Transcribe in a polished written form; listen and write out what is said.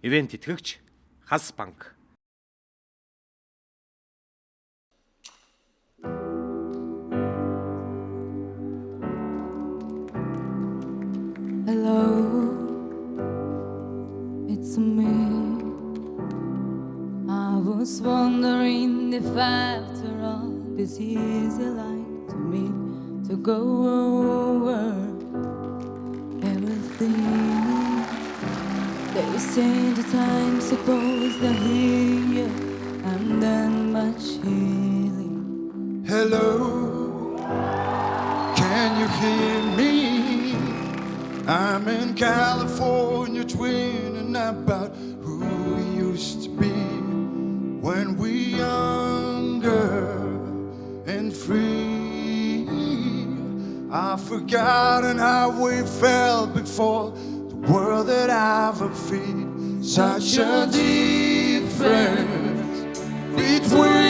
Ивент итгэгч Хас банк. Hello, it's me. I was wondering if after all this is like to me to go over everything. They say the time supposed to heal and then much healing. Hello, can you hear me? I'm in California dreaming about who we used to be when we younger and free. I've forgotten how we felt before the world that I've feet. Such a difference between